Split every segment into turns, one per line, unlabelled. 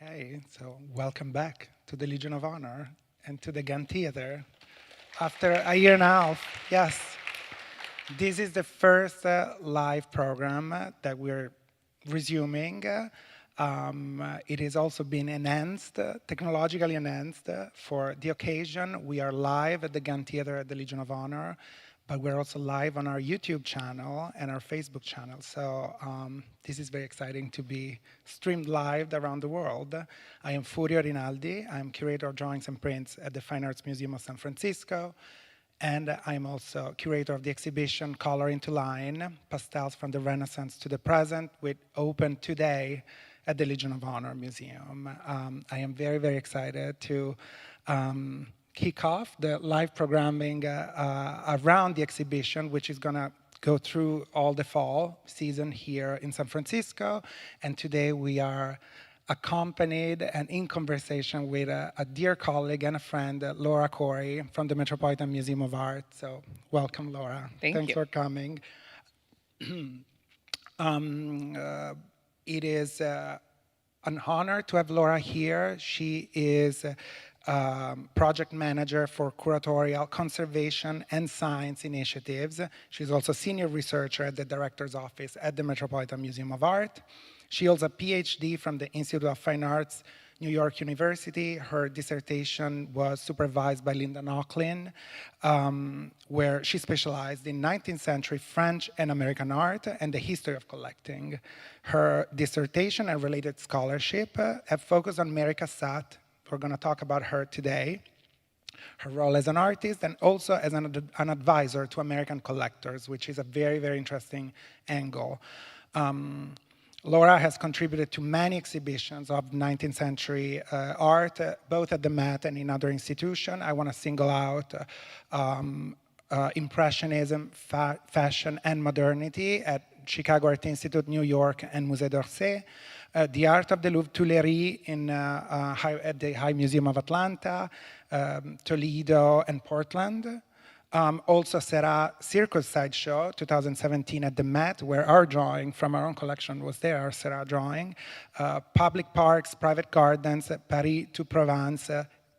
Okay, so welcome back to the Legion of Honor and to the Gun Theater. After a year and a half, yes, this is the first live program that we're resuming. It has also been enhanced, technologically enhanced for the occasion. We are live at the Gun Theater at the Legion of Honor, but we're also live on our YouTube channel and our Facebook channel. So this is very exciting to be streamed live around the world. I am Furio Rinaldi. I'm curator of drawings and prints at the Fine Arts Museum of San Francisco. And I'm also curator of the exhibition Color into Line, Pastels from the Renaissance to the Present, which opened today at the Legion of Honor Museum. I am very, very excited to kick off the live programming around the exhibition, which is going to go through all the fall season here in San Francisco. And today we are accompanied and in conversation with a dear colleague and a friend, Laura Corey from the Metropolitan Museum of Art. So welcome, Laura. Thanks for coming. It is an honor to have Laura here. She is project manager for Curatorial, Conservation, and Science initiatives. She's also senior researcher at the director's office at the Metropolitan Museum of Art. She holds a PhD from the Institute of Fine Arts, New York University. Her dissertation was supervised by Linda Nochlin, where she specialized in 19th century French and American art and the history of collecting. Her dissertation and related scholarship have focused on Mary Cassatt. We're going to talk about her today, her role as an artist and also as an advisor to American collectors, which is a very, very interesting angle. Laura has contributed to many exhibitions of 19th century art, both at the Met and in other institutions. I want to single out Impressionism, Fashion, and Modernity at Chicago Art Institute, New York, and Musée d'Orsay. The Art of the Louvre Tuileries at the High Museum of Atlanta, Toledo, and Portland. Also Serra Circus Sideshow 2017 at the Met, where our drawing from our own collection was there, our Serra drawing. Public parks, private gardens, Paris to Provence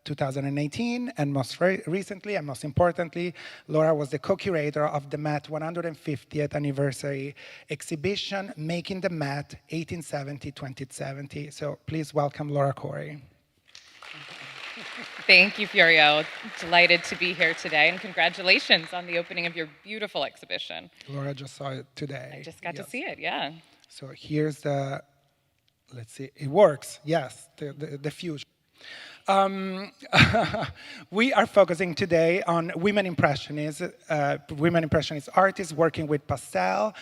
2018, and most recently and most importantly, Laura was the co-curator of the Met 150th anniversary exhibition, Making the Met 1870-2070. So please welcome Laura Corey.
Thank you, Furio. Delighted to be here today, and congratulations on the opening of your beautiful exhibition.
Laura just saw it today.
I just got to see it, yeah.
So here's the, let's see, it works, yes, the fusion. We are focusing today on women impressionists artists working with pastel.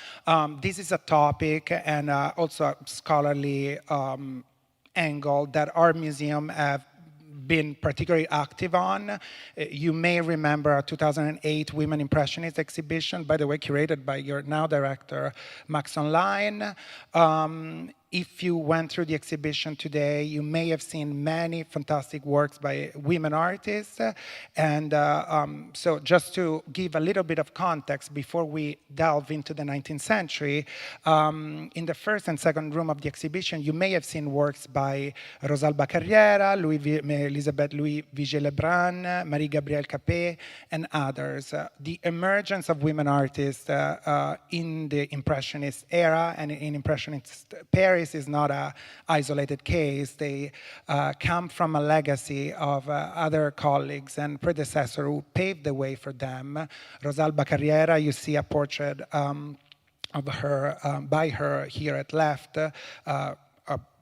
This is a topic and also a scholarly angle that our museum have been particularly active on. You may remember a 2008 Women Impressionist exhibition, by the way, curated by your now director, Max Online. If you went through the exhibition today, you may have seen many fantastic works by women artists. And so just to give a little bit of context before we delve into the 19th century, in the first and second room of the exhibition, you may have seen works by Rosalba Carriera, Elisabeth Louis Vigée-Lebrun, Marie-Gabrielle Capet, and others. The emergence of women artists in the Impressionist era and in Impressionist Paris is not an isolated case. They come from a legacy of other colleagues and predecessors who paved the way for them. Rosalba Carriera, you see a portrait of her, by her here at left. A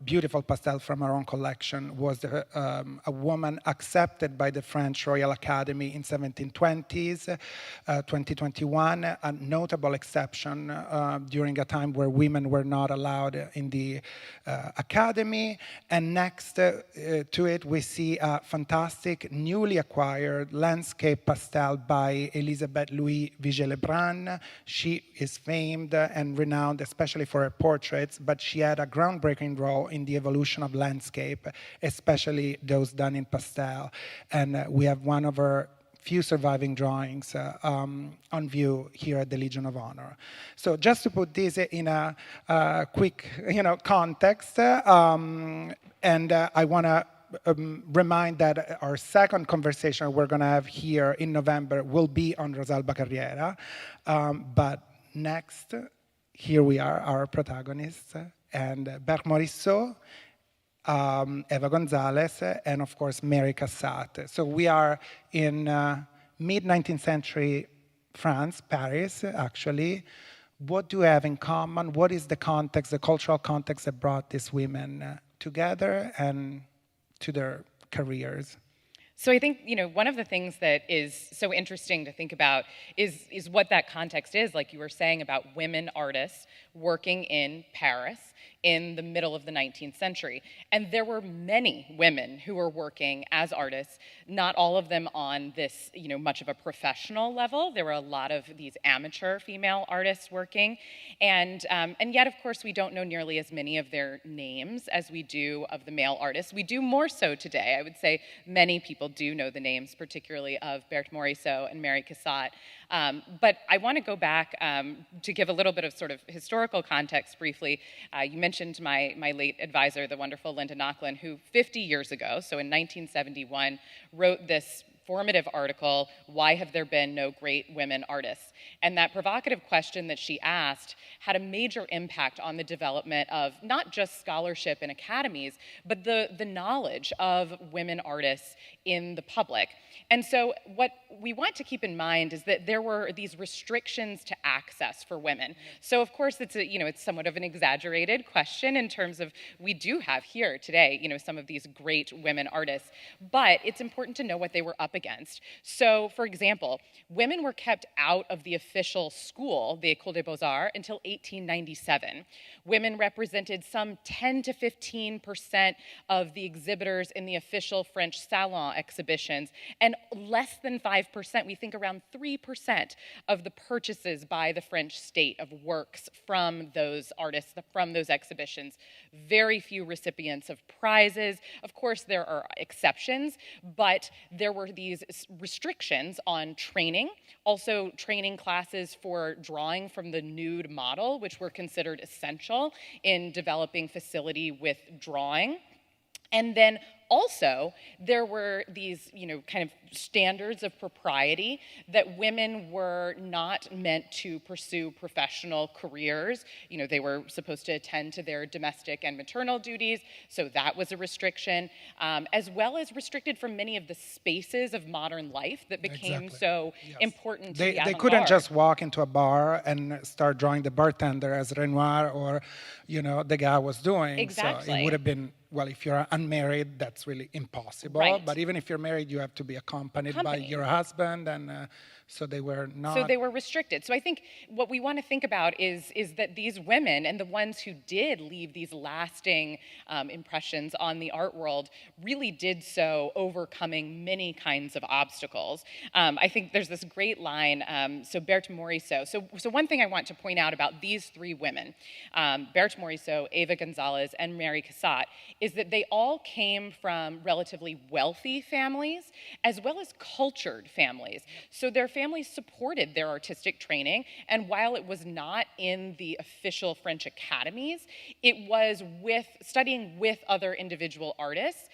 beautiful pastel from her own collection was a woman accepted by the French Royal Academy in 1720s, 2021, a notable exception during a time where women were not allowed in the academy. And next to it, we see a fantastic newly acquired landscape pastel by Elisabeth Louis Vigée-Lebrun. She is famed and renowned, especially for her portraits, but she had a groundbreaking role in the evolution of landscape, especially those done in pastel. And we have one of her few surviving drawings on view here at the Legion of Honor. So just to put this in a quick context, And I want to remind that our second conversation we're going to have here in November will be on Rosalba Carriera. But next, here we are, our protagonists, and Vermorisso, Eva Gonzales, and of course, Mary Cassatt. So we are in mid-19th century France, Paris, actually. What do we have in common? What is the context, the cultural context that brought these women together and to their careers?
So I think, one of the things that is so interesting to think about is what that context is, like you were saying about women artists working in Paris in the middle of the 19th century. And there were many women who were working as artists, not all of them on this, much of a professional level. There were a lot of these amateur female artists working. And yet, of course, we don't know nearly as many of their names as we do of the male artists. We do more so today. I would say many people do know the names, particularly of Morisot and Mary Cassatt. But I want to go back to give a little bit of sort of historical context briefly. You mentioned my late advisor, the wonderful Linda Nochlin, who 50 years ago, so in 1971, wrote this formative article, Why Have There Been No Great Women Artists? And that provocative question that she asked had a major impact on the development of not just scholarship in academies, but the knowledge of women artists in the public. And so what we want to keep in mind is that there were these restrictions to access for women. So of course it's it's somewhat of an exaggerated question in terms of we do have here today, some of these great women artists, but it's important to know what they were up against. So for example, women were kept out of the official school, the École des Beaux-Arts, until 1897. Women represented some 10 to 15% of the exhibitors in the official French salon exhibitions, and less than 5%, we think around 3% of the purchases by the French state of works from those artists, from those exhibitions. Very few recipients of prizes. Of course, there are exceptions, but there were these restrictions on training, also training classes for drawing from the nude model, which were considered essential in developing facility with drawing. And then also, there were these, kind of standards of propriety that women were not meant to pursue professional careers. They were supposed to attend to their domestic and maternal duties, so that was a restriction, as well as restricted from many of the spaces of modern life that became so important to the avant-garde.
They couldn't just walk into a bar and start drawing the bartender as Renoir or, the guy was doing.
Exactly.
So it would have been, well, if you're unmarried, that's really impossible.
Right.
But even if you're married, you have to be accompanied by your husband, and so they were not.
So they were restricted. So I think what we want to think about is that these women, and the ones who did leave these lasting impressions on the art world, really did so overcoming many kinds of obstacles. I think there's this great line, so Berthe Morisot. So one thing I want to point out about these three women, Berthe Morisot, Eva Gonzales, and Mary Cassatt, is that they all came from relatively wealthy families as well as cultured families. So their families supported their artistic training, and while it was not in the official French academies, it was studying with other individual artists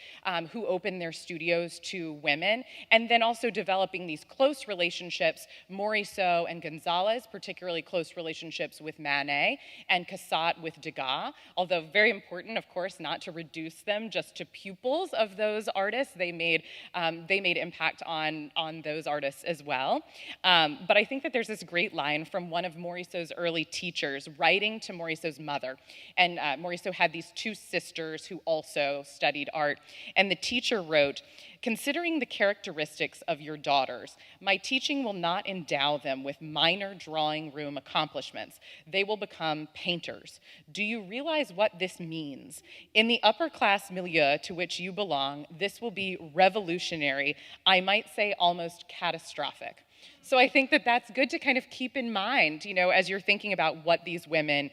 who opened their studios to women, and then also developing these close relationships, Morisot and Gonzales, particularly close relationships with Manet, and Cassot with Degas, although very important, of course, not to reduce them just to pupils of those artists. They made impact on those artists as well. But I think that there's this great line from one of Morisot's early teachers writing to Morisot's mother. And Morisot had these two sisters who also studied art. And the teacher wrote, "Considering the characteristics of your daughters, my teaching will not endow them with minor drawing room accomplishments. They will become painters. Do you realize what this means? In the upper class milieu to which you belong, this will be revolutionary, I might say almost catastrophic." So I think that that's good to kind of keep in mind, as you're thinking about what these women,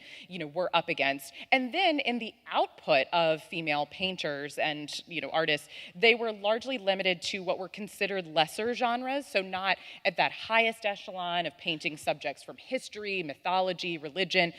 were up against. And then in the output of female painters and, artists, they were largely limited to what were considered lesser genres, so not at that highest echelon of painting subjects from history, mythology, religion,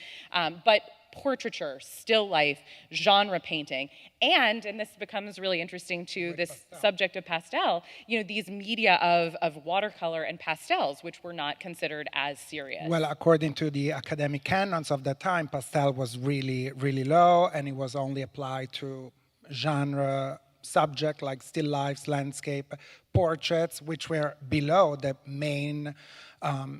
but portraiture, still life, genre painting, and this becomes really interesting to
With
this
pastel.
subject of pastel, these media of watercolor and pastels, which were not considered as serious.
Well, according to the academic canons of that time, pastel was really, really low, and it was only applied to genre subject like still lifes, landscape, portraits, which were below the main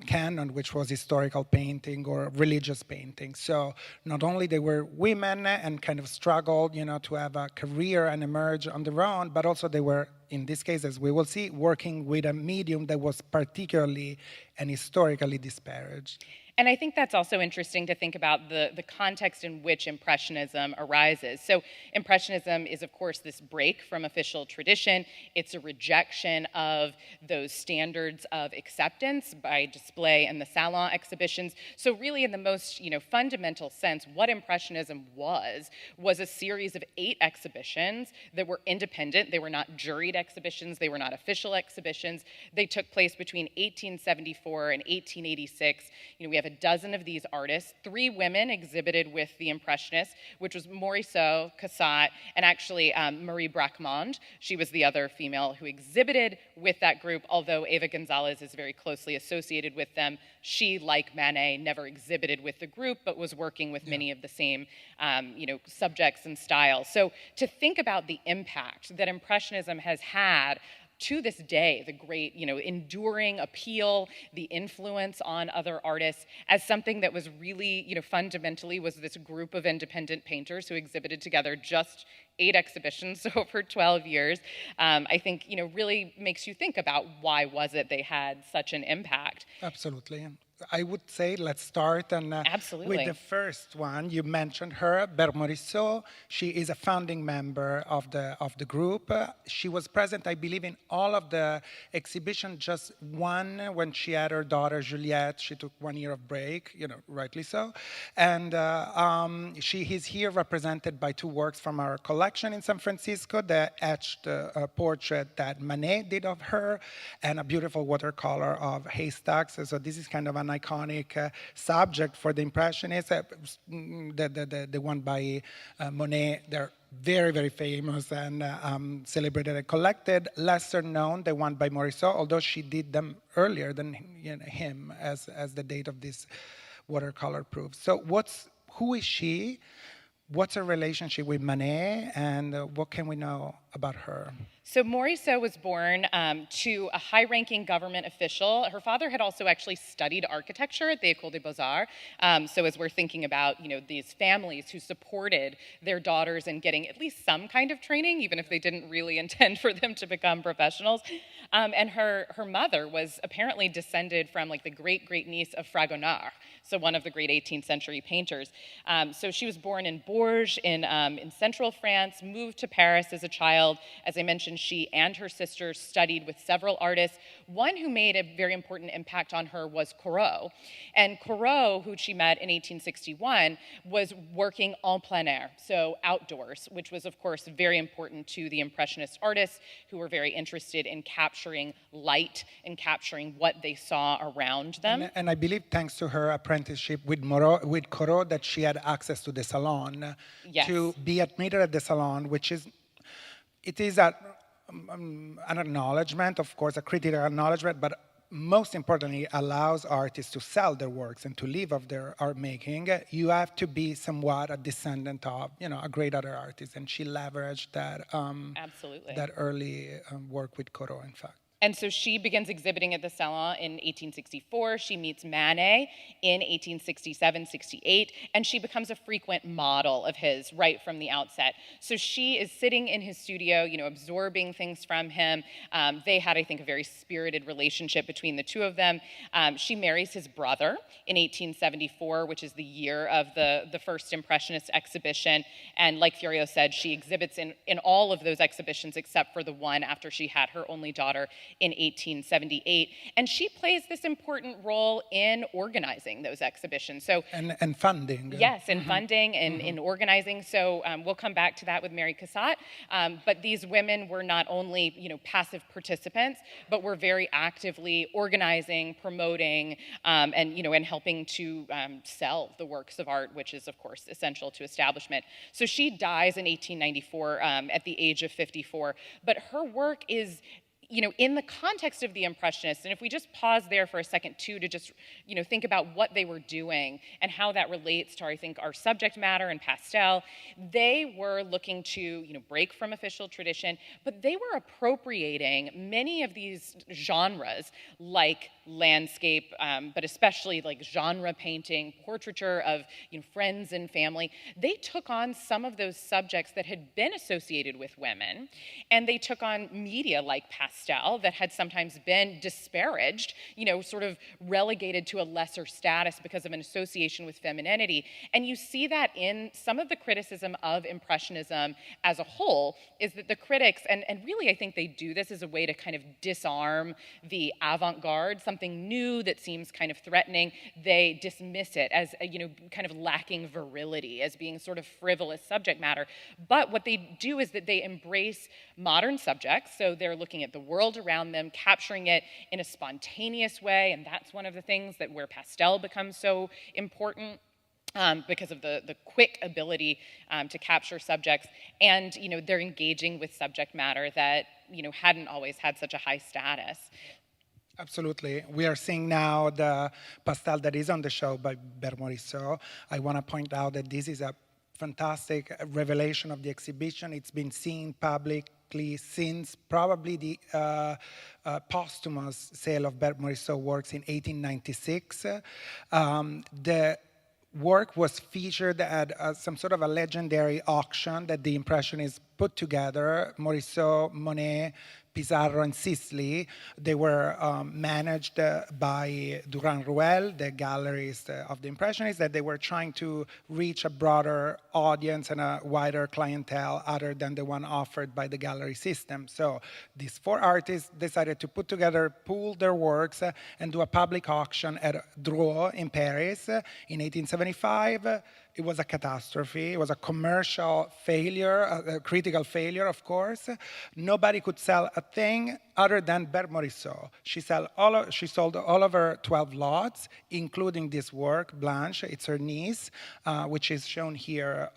canon, which was historical painting or religious painting. So not only they were women and kind of struggled, to have a career and emerge on their own, but also they were, in this case, as we will see, working with a medium that was particularly and historically disparaged.
And I think that's also interesting to think about the context in which Impressionism arises. So Impressionism is, of course, this break from official tradition. It's a rejection of those standards of acceptance by display and the salon exhibitions. So really, in the most fundamental sense, what Impressionism was a series of 8 exhibitions that were independent. They were not juried exhibitions. They were not official exhibitions. They took place between 1874 and 1886. We have a dozen of these artists. 3 women exhibited with the Impressionists, which was Morisot, Cassot, and actually Marie Bracquemond. She was the other female who exhibited with that group, although Eva Gonzales is very closely associated with them. She, like Manet, never exhibited with the group, but was working with many of the same subjects and styles. So to think about the impact that Impressionism has had to this day, the great, enduring appeal, the influence on other artists as something that was really, fundamentally was this group of independent painters who exhibited together just 8 exhibitions over 12 years, I think, really makes you think about why was it they had such an impact.
Absolutely. I would say let's start
Absolutely.
with the first one. You mentioned her, Vermorisso. She is a founding member of the group. She was present, I believe, in all of the exhibition. Just one when she had her daughter Juliette. She took 1 year of break, rightly so. And she is here represented by 2 works from our collection in San Francisco: the etched portrait that Manet did of her, and a beautiful watercolor of haystacks. So this is kind of an iconic subject for the Impressionists. The one by Monet, they're very, very famous and celebrated and collected. Lesser known, the one by Morisot, although she did them earlier than him, as the date of this watercolor proves. So who is she? What's her relationship with Manet, and what can we know about her?
So Morisot was born to a high-ranking government official. Her father had also actually studied architecture at the École des Beaux-Arts. So as we're thinking about, these families who supported their daughters in getting at least some kind of training, even if they didn't really intend for them to become professionals. And her mother was apparently descended from the great-great-niece of Fragonard, so one of the great 18th century painters. So she was born in Bourges in central France, moved to Paris as a child. As I mentioned, she and her sister studied with several artists. One who made a very important impact on her was Corot. And Corot, who she met in 1861, was working en plein air, so outdoors, which was, of course, very important to the Impressionist artists who were very interested in capturing light and capturing what they saw around them.
And I believe thanks to her apprenticeship with Corot that she had access to the salon.
Yes.
To be admitted at the salon, it is an acknowledgement, of course, a critical acknowledgement, but most importantly, allows artists to sell their works and to live of their art making. You have to be somewhat a descendant of, a great other artist, and she leveraged that.
Absolutely.
That early work with Corot, in fact.
And so she begins exhibiting at the Salon in 1864. She meets Manet in 1867-68, and she becomes a frequent model of his right from the outset. So she is sitting in his studio, absorbing things from him. They had, I think, a very spirited relationship between the two of them. She marries his brother in 1874, which is the year of the first Impressionist exhibition. And like Furio said, she exhibits in all of those exhibitions except for the one after she had her only daughter in 1878. And she plays this important role in organizing those exhibitions. So
and funding.
yes, in funding and in organizing. So we'll come back to that with Mary Cassatt. But these women were not only, passive participants, but were very actively organizing, promoting, and helping to sell the works of art, which is, of course, essential to establishment. So she dies in 1894 at the age of 54. But her work is, in the context of the Impressionists, and if we just pause there for a second too to just, think about what they were doing and how that relates to, I think, our subject matter and pastel, they were looking to, break from official tradition, but they were appropriating many of these genres like landscape, but especially like genre painting, portraiture of friends and family. They took on some of those subjects that had been associated with women, and they took on media like pastel that had sometimes been disparaged, sort of relegated to a lesser status because of an association with femininity. And you see that in some of the criticism of Impressionism as a whole, is that the critics, and really I think they do this as a way to kind of disarm the avant-garde, something new that seems kind of threatening, they dismiss it as, kind of lacking virility, as being sort of frivolous subject matter. But what they do is that they embrace modern subjects, so they're looking at the world around them, capturing it in a spontaneous way, and that's one of the things that where pastel becomes so important. Because of the quick ability to capture subjects, and they're engaging with subject matter that hadn't always had such a high status.
Absolutely. We are seeing now the pastel that is on the show by Vermorisso. I want to point out that this is a fantastic revelation of the exhibition. It's been seen publicly since probably the posthumous sale of Vermorisso works in 1896. The work was featured at some sort of a legendary auction that the Impressionists put together. Morisot, Monet, Pissarro, and Sisley. They were managed by Durand-Ruel, the gallerist of the Impressionists, that they were trying to reach a broader audience and a wider clientele other than the one offered by the gallery system. So these four artists decided to put together, pool their works, and do a public auction at Drouot in Paris in 1875. It was a catastrophe. It was a commercial failure, a critical failure, of course. Nobody could sell a thing other than Vermorisso. She sold all of her 12 lots, including this work, Blanche. It's her niece, which is shown here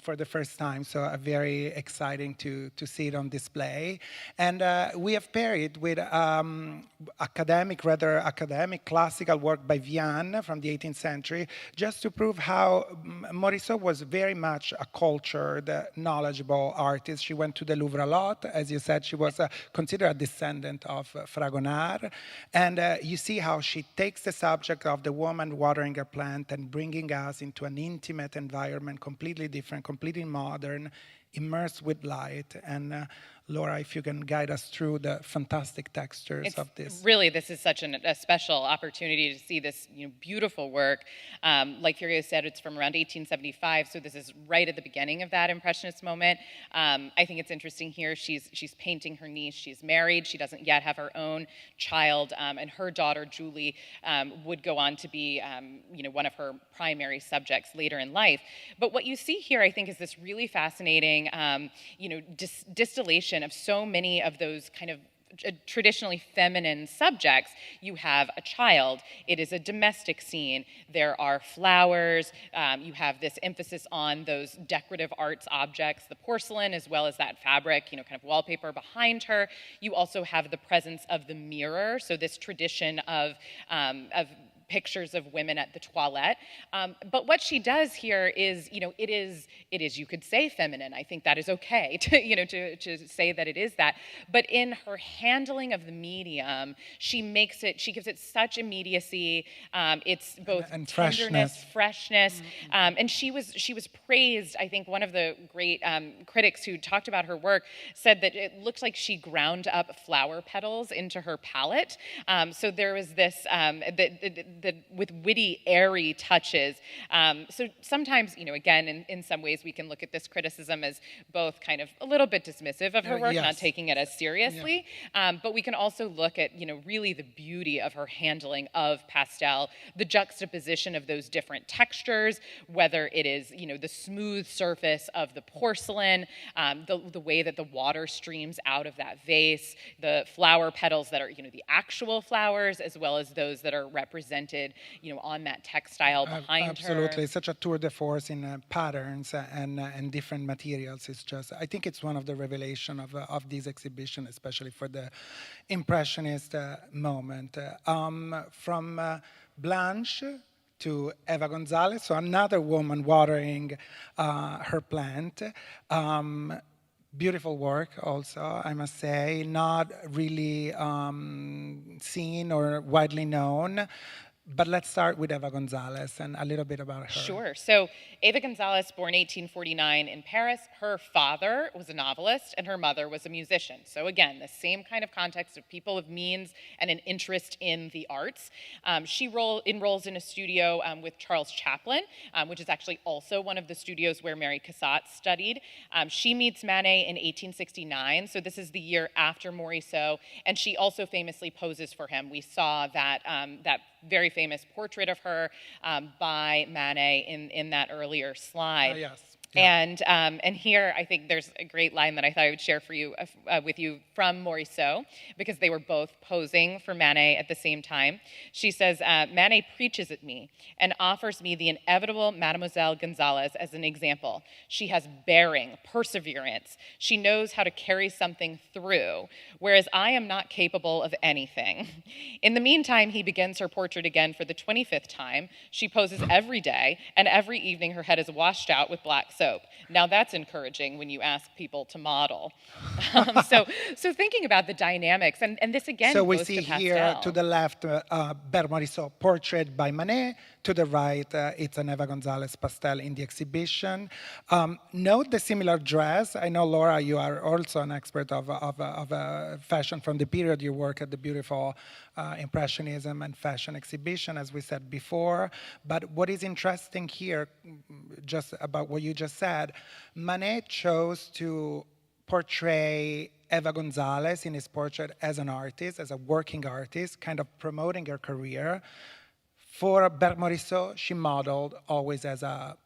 for the first time. So very exciting to see it on display. And we have paired it with rather academic, classical work by Vian from the 18th century, just to prove how Morisot was very much a cultured, knowledgeable artist. She went to the Louvre a lot. As you said, she was considered a descendant of Fragonard. And you see how she takes the subject of the woman watering her plant and bringing us into an intimate environment, completely different, completely modern, immersed with light. And Laura, if you can guide us through the fantastic textures of this.
Really, this is such a special opportunity to see this beautiful work. Like Furio said, it's from around 1875, so this is right at the beginning of that Impressionist moment. I think it's interesting here, she's painting her niece, she's married, she doesn't yet have her own child, and her daughter, Julie, would go on to be one of her primary subjects later in life. But what you see here, I think, is this really fascinating distillation of so many of those kind of traditionally feminine subjects. You have a child, it is a domestic scene, there are flowers, you have this emphasis on those decorative arts objects, the porcelain as well as that fabric, kind of wallpaper behind her. You also have the presence of the mirror, so this tradition of pictures of women at the toilette. But what she does here is, it is, you could say feminine. I think that is okay to say that it is that. But in her handling of the medium, she gives it such immediacy. It's both
and
tenderness, freshness. And she was praised. I think one of the great critics who talked about her work said that it looked like she ground up flower petals into her palette. So there was this, with witty, airy touches. So sometimes, again, in some ways we can look at this criticism as both kind of a little bit dismissive of her work,
Yes.
not taking it as seriously, but we can also look at, really the beauty of her handling of pastel, the juxtaposition of those different textures, whether it is, the smooth surface of the porcelain, the way that the water streams out of that vase, the flower petals that are, the actual flowers, as well as those that are represented, on that textile behind
Absolutely,
her.
such a tour de force in patterns and different materials. It's just, I think it's one of the revelation of this exhibition, especially for the Impressionist moment. From Blanche to Eva Gonzales, so another woman watering her plant. Beautiful work also, I must say, not really seen or widely known. But let's start with Eva Gonzales and a little bit about her.
Sure. So Eva Gonzales, born 1849 in Paris. Her father was a novelist and her mother was a musician. So again, the same kind of context of people of means and an interest in the arts. She enrolls in a studio with Charles Chaplin, which is actually also one of the studios where Mary Cassatt studied. She meets Manet in 1869, so this is the year after Morisot, and she also famously poses for him. We saw that very famous portrait of her by Manet in that earlier slide.
Yes.
And here I think there's a great line that I thought I would share for you with you from Morisot, because they were both posing for Manet at the same time. She says, Manet preaches at me and offers me the inevitable Mademoiselle Gonzales as an example. She has bearing, perseverance. She knows how to carry something through, whereas I am not capable of anything. In the meantime, he begins her portrait again for the 25th time. She poses every day, and every evening her head is washed out with black soap. Now that's encouraging when you ask people to model. So thinking about the dynamics, and this again
So we
goes
see
to pastel.
here to the left Vermorisso portrait by Manet. To the right, it's an Eva Gonzales pastel in the exhibition. Note the similar dress. I know, Laura, you are also an expert of fashion from the period. You work at the beautiful Impressionism and fashion exhibition, as we said before. But what is interesting here, just about what you just said, Manet chose to portray Eva Gonzales in his portrait as an artist, as a working artist, kind of promoting her career. For Vermorisso, she modeled always as a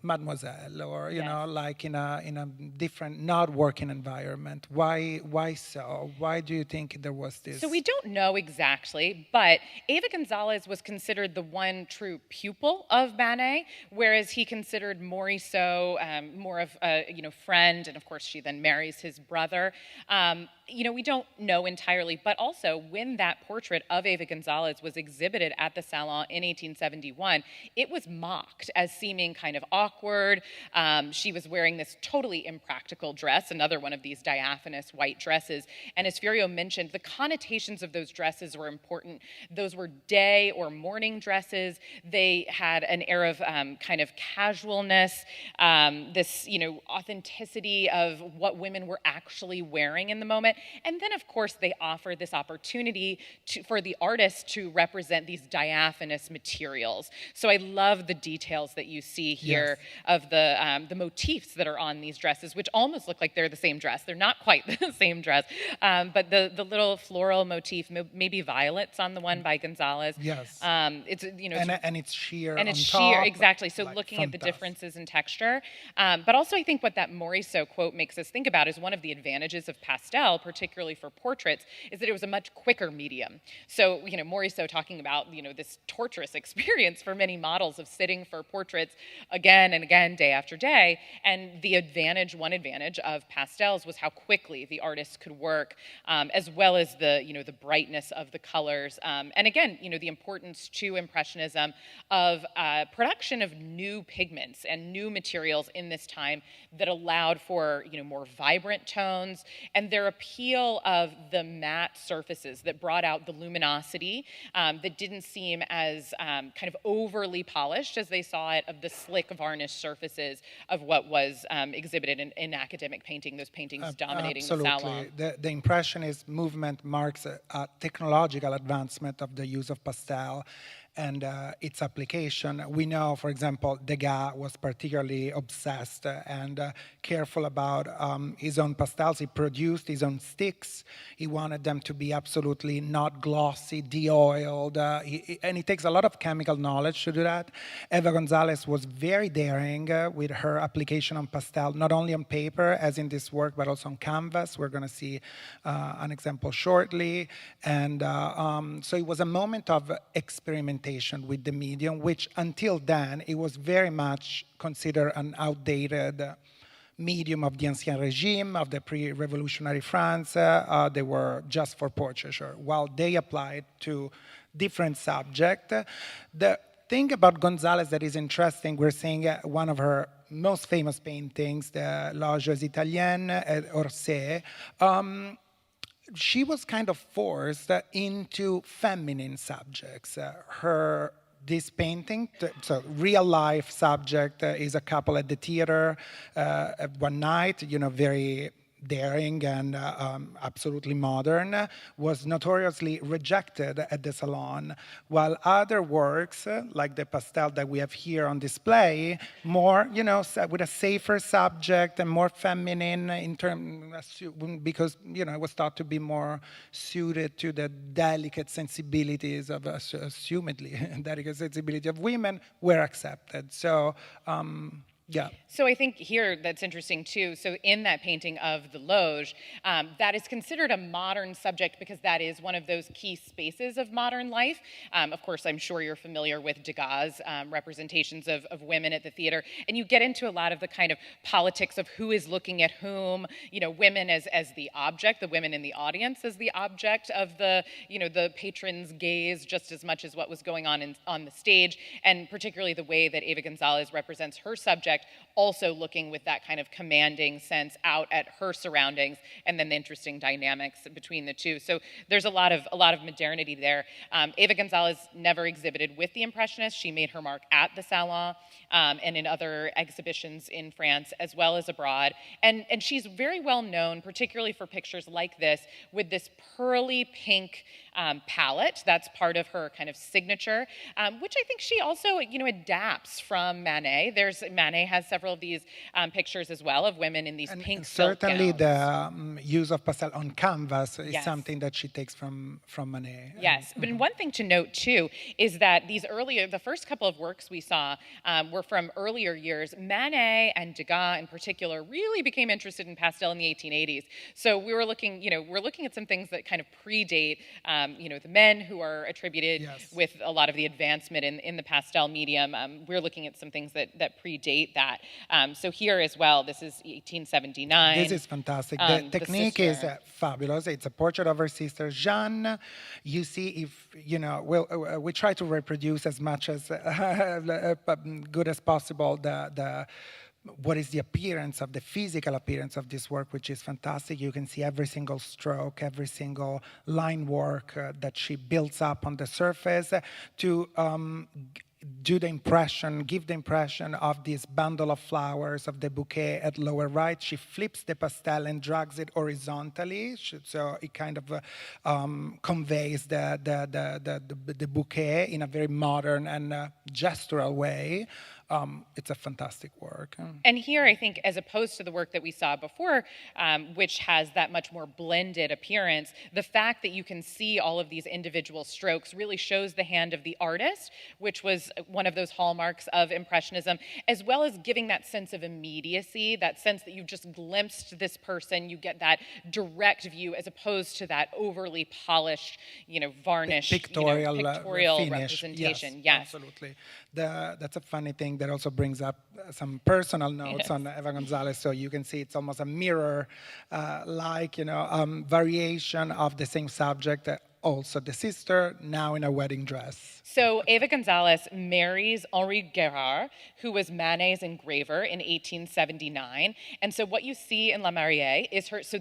mademoiselle, or like in a different, not working environment. Why so? Why do you think there was this?
So we don't know exactly, but Eva Gonzales was considered the one true pupil of Manet, whereas he considered Morisot more of a friend, and of course she then marries his brother. We don't know entirely, but also when that portrait of Eva Gonzales was exhibited at the Salon in 1871, it was mocked as seeming kind of awkward. She was wearing this totally impractical dress, another one of these diaphanous white dresses. And as Furio mentioned, the connotations of those dresses were important. Those were day or morning dresses. They had an air of kind of casualness, this authenticity of what women were actually wearing in the moment. And then, of course, they offer this opportunity for the artist to represent these diaphanous materials. So I love the details that you see here of the motifs that are on these dresses, which almost look like they're the same dress. They're not quite the same dress, but the little floral motif, maybe violets on the one by Gonzales.
Yes.
It's
and it's sheer.
And it's
on
sheer,
top,
exactly. So
like
looking at the
fantastic.
differences in texture, but also I think what that Morisot quote makes us think about is one of the advantages of pastel, particularly for portraits, is that it was a much quicker medium. So, Morisot talking about, this torturous experience for many models of sitting for portraits again and again, day after day. And one advantage of pastels was how quickly the artists could work, as well as the brightness of the colors. And again, the importance to Impressionism of production of new pigments and new materials in this time that allowed for, more vibrant tones, and their appeal of the matte surfaces that brought out the luminosity that didn't seem as kind of overly polished as they saw it of the slick varnished surfaces of what was exhibited in academic painting, those paintings dominating the salon.
The Impressionist movement marks a technological advancement of the use of pastel. and its application. We know, for example, Degas was particularly obsessed and careful about his own pastels. He produced his own sticks. He wanted them to be absolutely not glossy, de-oiled, and it takes a lot of chemical knowledge to do that. Eva Gonzales was very daring with her application on pastel, not only on paper, as in this work, but also on canvas. We're going to see an example shortly. And so it was a moment of experimentation with the medium, which until then, it was very much considered an outdated medium of the Ancien Regime, of the pre-revolutionary France. They were just for portraiture, while they applied to different subjects. The thing about Gonzales that is interesting, we're seeing one of her most famous paintings, the Loge Italienne at Orsay. She was kind of forced into feminine subjects. This painting, so real life subject, is a couple at the theater one night, very daring and absolutely modern, was notoriously rejected at the salon, while other works, like the pastel that we have here on display, more, with a safer subject and more feminine in because, it was thought to be more suited to the delicate sensibilities of, assumedly, delicate sensibility of women, were accepted. So, yeah.
So I think here that's interesting too. So in that painting of the Loge, that is considered a modern subject because that is one of those key spaces of modern life. Of course, I'm sure you're familiar with Degas' representations of women at the theater, and you get into a lot of the kind of politics of who is looking at whom. Women as the object, the women in the audience as the object of the the patron's gaze, just as much as what was going on on the stage, and particularly the way that Eva Gonzales represents her subject, also looking with that kind of commanding sense out at her surroundings, and then the interesting dynamics between the two. So there's a lot of modernity there. Eva Gonzales never exhibited with the Impressionists. She made her mark at the Salon and in other exhibitions in France as well as abroad. And she's very well known, particularly for pictures like this, with this pearly pink palette. That's part of her kind of signature, which I think she also adapts from Manet. Manet has several of these pictures as well of women in these pink silk gowns.
Certainly the use of pastel on canvas is something that she takes from Manet.
Yes, but one thing to note too is that the first couple of works we saw were from earlier years. Manet and Degas in particular really became interested in pastel in the 1880s. So we were looking, we're looking at some things that kind of predate, the men who are attributed with a lot of the advancement in the pastel medium. We're looking at some things that predate that. So here as well, this is 1879.
This is fantastic. The technique is fabulous. It's a portrait of her sister Jeanne. You see, if we try to reproduce as much as good as possible what is the appearance of the physical appearance of this work, which is fantastic. You can see every single stroke, every single line work that she builds up on the surface to give the impression of this bundle of flowers, of the bouquet at lower right. She flips the pastel and drags it horizontally, so it kind of conveys the bouquet in a very modern and gestural way. It's a fantastic work.
And here, I think, as opposed to the work that we saw before, which has that much more blended appearance, the fact that you can see all of these individual strokes really shows the hand of the artist, which was one of those hallmarks of Impressionism, as well as giving that sense of immediacy, that sense that you've just glimpsed this person, you get that direct view as opposed to that overly polished, varnished,
pictorial finish.
Representation.
Yes, absolutely. That's a funny thing that also brings up some personal notes on Eva Gonzales. So you can see it's almost a mirror, variation of the same subject. Also the sister, now in a wedding dress.
So Eva Gonzales marries Henri Guérard, who was Manet's engraver in 1879. And so what you see in La Mariée is her, so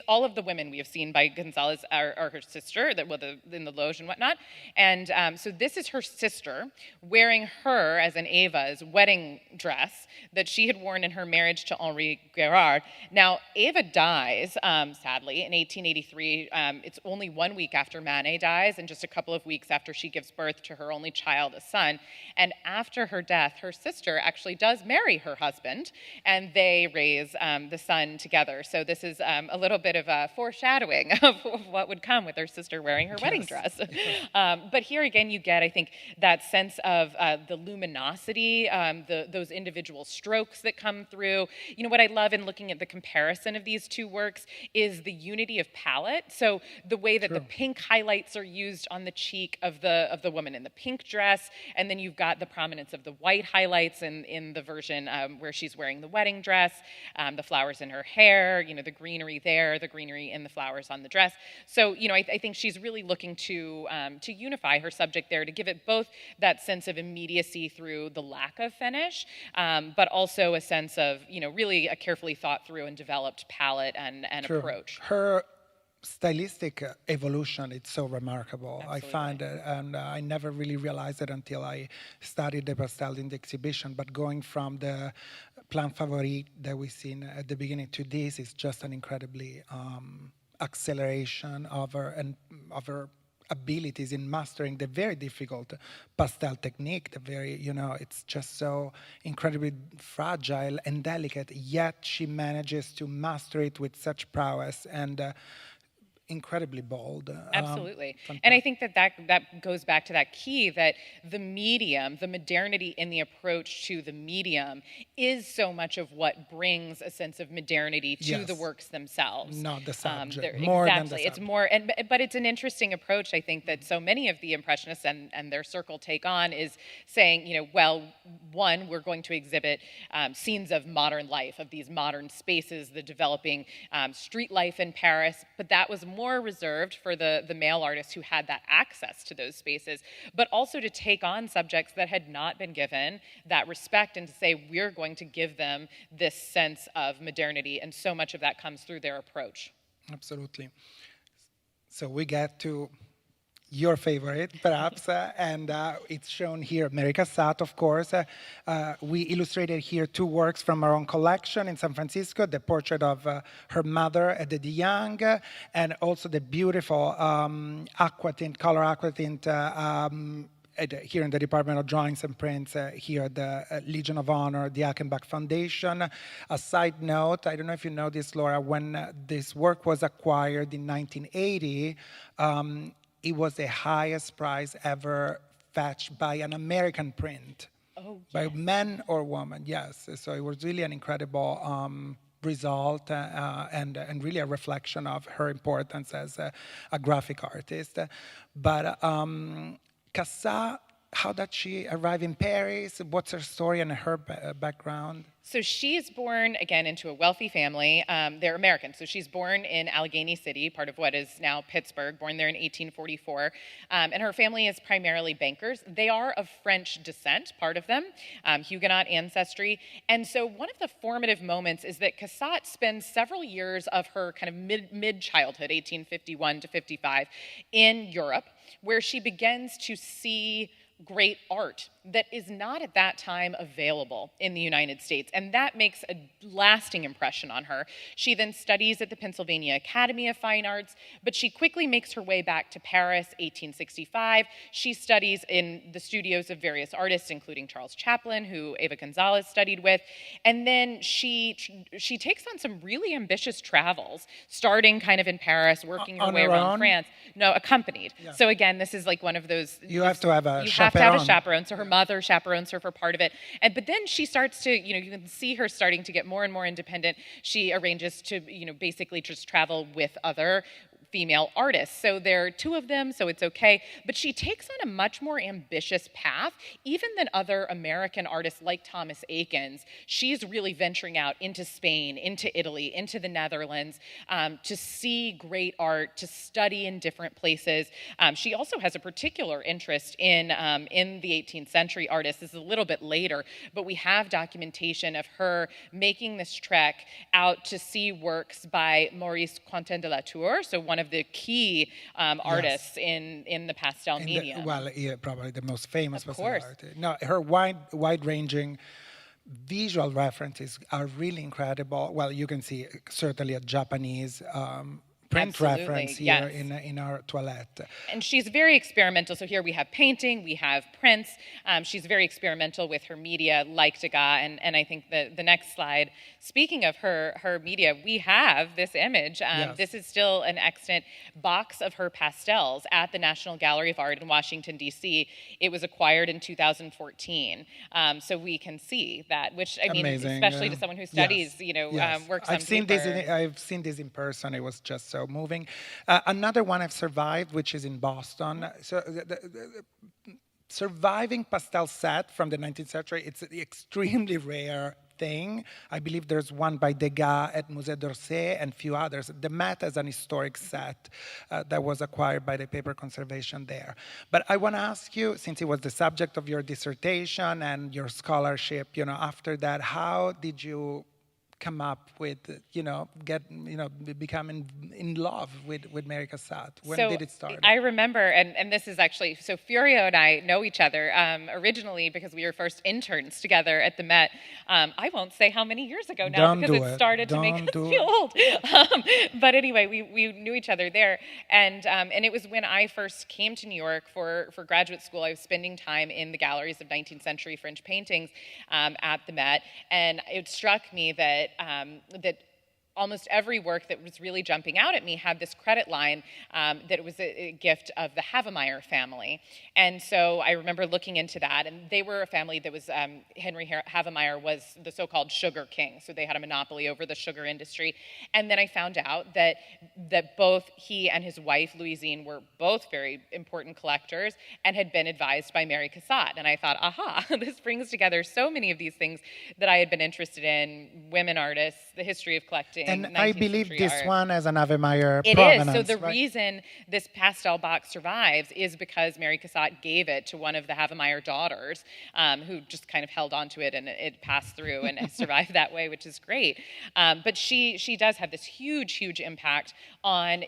all of the women we have seen by Gonzales are her sister, in the Loge and whatnot. And so this is her sister wearing her, as in Eva's, wedding dress that she had worn in her marriage to Henri Guérard. Now, Eva dies, sadly, in 1883. It's only 1 week after Manet dies, and just a couple of weeks after she gives birth to her only child, a son. And after her death, her sister actually does marry her husband, and they raise the son together. So this is a little bit of a foreshadowing of what would come with her sister wearing her wedding dress. But here again, you get, I think, that sense of the luminosity, those individual strokes that come through. You know, what I love in looking at the comparison of these two works is the unity of palette. So the way that the pink highlights are used on the cheek of the woman in the pink dress, and then you've got the prominence of the white highlights in the version where she's wearing the wedding dress, the flowers in her hair, you know, the greenery there, the greenery in the flowers on the dress. So, you know, I think she's really looking to unify her subject there, to give it both that sense of immediacy through the lack of finish, but also a sense of, you know, really a carefully thought through and developed palette and approach.
Her stylistic evolution, it's so remarkable.
Absolutely.
I find it, and I never really realized it until I studied the pastel in the exhibition, but going from the plan favorite that we've seen at the beginning to this is just an incredibly acceleration of her abilities in mastering the very difficult pastel technique, the very, you know, it's just so incredibly fragile and delicate, yet she manages to master it with such prowess and incredibly bold.
Absolutely. And I think that goes back to that key that the medium, the modernity in the approach to the medium is so much of what brings a sense of modernity to the works themselves.
Not the subject.
More
than the
exactly.
subject.
It's more, but it's an interesting approach, I think, that so many of the Impressionists and their circle take on, is saying, you know, well, one, we're going to exhibit scenes of modern life, of these modern spaces, the developing street life in Paris, but that was more reserved for the male artists who had that access to those spaces, but also to take on subjects that had not been given that respect and to say, we're going to give them this sense of modernity, and so much of that comes through their approach.
Absolutely. So we get to your favorite, perhaps, and it's shown here, Mary Cassatt, of course. We illustrated here two works from our own collection in San Francisco, the portrait of her mother, Edith Young, and also the beautiful aquatint, color aquatint, here in the Department of Drawings and Prints, here the Legion of Honor, the Achenbach Foundation. A side note, I don't know if you know this, Laura, when this work was acquired in 1980, it was the highest prize ever fetched by an American print.
Oh, yes.
By man or woman, yes. So it was really an incredible result and really a reflection of her importance as a graphic artist. But Cassatt, how did she arrive in Paris? What's her story and her background?
So she's born, again, into a wealthy family. They're American. So she's born in Allegheny City, part of what is now Pittsburgh, born there in 1844. And her family is primarily bankers. They are of French descent, part of them, Huguenot ancestry. And so one of the formative moments is that Cassot spends several years of her kind of mid-childhood, 1851 to 55, in Europe, where she begins to see great art that is not at that time available in the United States. And that makes a lasting impression on her. She then studies at the Pennsylvania Academy of Fine Arts, but she quickly makes her way back to Paris, 1865. She studies in the studios of various artists, including Charles Chaplin, who Eva Gonzales studied with. And then she takes on some really ambitious travels, starting kind of in Paris, working her way around France. No, accompanied. Yeah. So again, this is like one of those...
You have to have a chaperone.
You have to have a chaperone. So her mother chaperones her for part of it. But then she starts to, you can see her starting to get more and more independent. She arranges to, basically just travel with other female artists. So there are two of them, so it's okay. But she takes on a much more ambitious path, even than other American artists like Thomas Eakins. She's really venturing out into Spain, into Italy, into the Netherlands, to see great art, to study in different places. She also has a particular interest in the 18th century artists. This is a little bit later, but we have documentation of her making this trek out to see works by Maurice Quentin de la Tour, so one of the key artists in the pastel medium.
Probably the most famous
pastel
artist. No, her wide-ranging visual references are really incredible. Well, you can see certainly a Japanese print
Absolutely,
reference here
yes.
in our toilette.
And she's very experimental. So here we have painting, we have prints. She's very experimental with her media, like Degas. And I think the next slide, speaking of her media, we have this image.
Yes.
This is still an extant box of her pastels at the National Gallery of Art in Washington, D.C. It was acquired in 2014. So we can see that, which, I mean,
Amazing,
especially to someone who studies,
Yes.
works on
I've seen
paper.
I've seen this in person. It was just so moving. Another one I've survived, which is in Boston. So surviving pastel set from the 19th century, it's an extremely rare thing. I believe there's one by Degas at Musée d'Orsay and a few others. The Met has an historic set that was acquired by the paper conservation there. But I want to ask you, since it was the subject of your dissertation and your scholarship, after that, how did you come up with, become in love with Mary Cassatt? When did it start?
I remember, and this is actually, so Furio and I know each other originally because we were first interns together at the Met. I won't say how many years ago now because it started to make us feel old. But anyway, we knew each other there. And it was when I first came to New York for graduate school. I was spending time in the galleries of 19th century French paintings at the Met. And it struck me that almost every work that was really jumping out at me had this credit line that it was a gift of the Havemeyer family. And so I remember looking into that, and they were a family that was, Henry Havemeyer was the so-called sugar king, so they had a monopoly over the sugar industry. And then I found out that both he and his wife, Louisine, were both very important collectors and had been advised by Mary Cassatt. And I thought, aha, this brings together so many of these things that I had been interested in, women artists, the history of collecting.
And I believe this
art.
one has an Havemeyer
provenance. It is. So the
right?
reason this pastel box survives is because Mary Cassatt gave it to one of the Havemeyer daughters, who just kind of held onto it, and it passed through and has survived that way, which is great. But she does have this huge impact on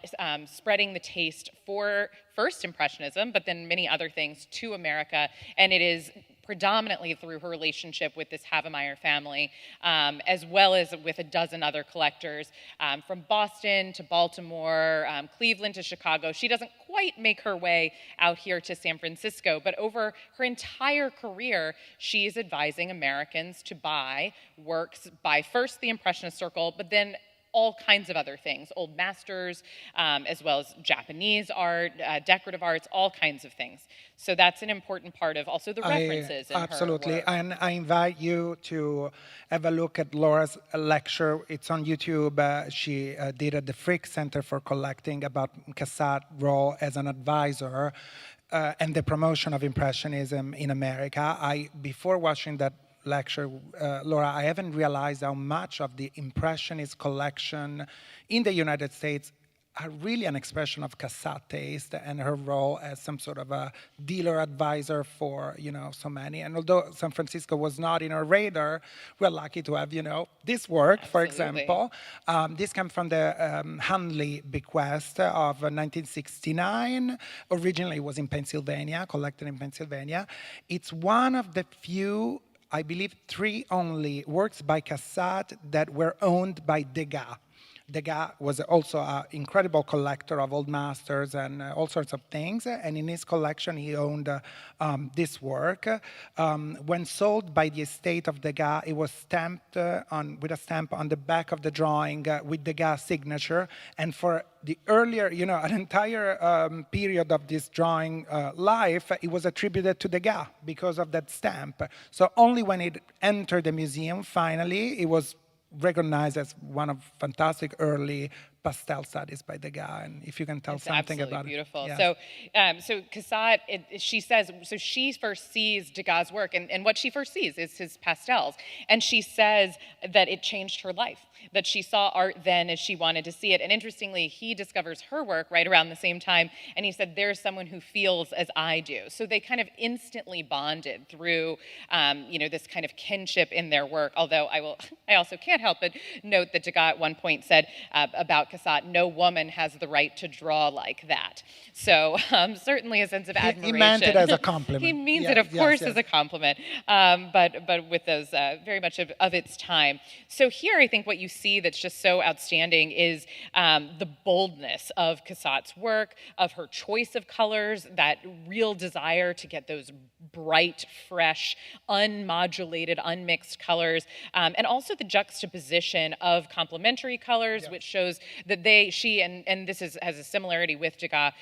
spreading the taste for first Impressionism, but then many other things to America, and it is predominantly through her relationship with this Havemeyer family, as well as with a dozen other collectors, from Boston to Baltimore, Cleveland to Chicago. She doesn't quite make her way out here to San Francisco, but over her entire career, she's advising Americans to buy works by first the Impressionist circle, but then all kinds of other things, old masters, as well as Japanese art, decorative arts, all kinds of things. So that's an important part of also the references in
absolutely.
her work.
And I invite you to have a look at Laura's lecture. It's on YouTube. She did at the Frick Center for Collecting about Cassatt's role as an advisor and the promotion of Impressionism in America. Before watching that lecture, Laura, I haven't realized how much of the Impressionist collection in the United States are really an expression of Cassatt taste and her role as some sort of a dealer advisor for, so many. And although San Francisco was not in our radar, we're lucky to have, this work,
Absolutely.
for example. This comes from the Handley bequest of 1969. Originally, it was in Pennsylvania, collected in Pennsylvania. It's one of the few, I believe 3 only works by Cassatt that were owned by Degas. Degas was also an incredible collector of old masters and all sorts of things. And in his collection, he owned this work. When sold by the estate of Degas, it was stamped with a stamp on the back of the drawing with Degas' signature. And for the earlier, an entire period of this drawing life, it was attributed to Degas because of that stamp. So only when it entered the museum, finally, it was recognized as one of fantastic early pastel studies by Degas, and if you can tell something about
beautiful.
it.
Beautiful. Yes. So Cassot, she says, so she first sees Degas' work, and what she first sees is his pastels, and she says that it changed her life, that she saw art then as she wanted to see it. And interestingly, he discovers her work right around the same time, and he said, there's someone who feels as I do. So they kind of instantly bonded through, this kind of kinship in their work, although I also can't help but note that Degas at one point said about Cassot, "No woman has the right to draw like that." So certainly a sense of admiration.
He meant it as a compliment.
He means
Yes,
it, of
yes,
course,
yes.
as a compliment, but with those very much of its time. So here, I think what you see that's just so outstanding is the boldness of Cassot's work, of her choice of colors, that real desire to get those bright, fresh, unmodulated, unmixed colors, and also the juxtaposition of complementary colors, which shows that she, and this has a similarity with Degas,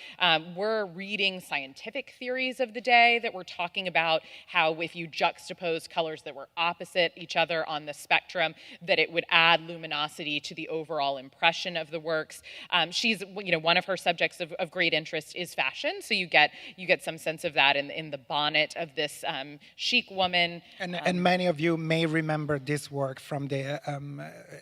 were reading scientific theories of the day that were talking about how if you juxtapose colors that were opposite each other on the spectrum, that it would add luminosity to the overall impression of the works. She's, one of her subjects of great interest is fashion, so you get some sense of that in the bonnet of this chic woman.
And many of you may remember this work from the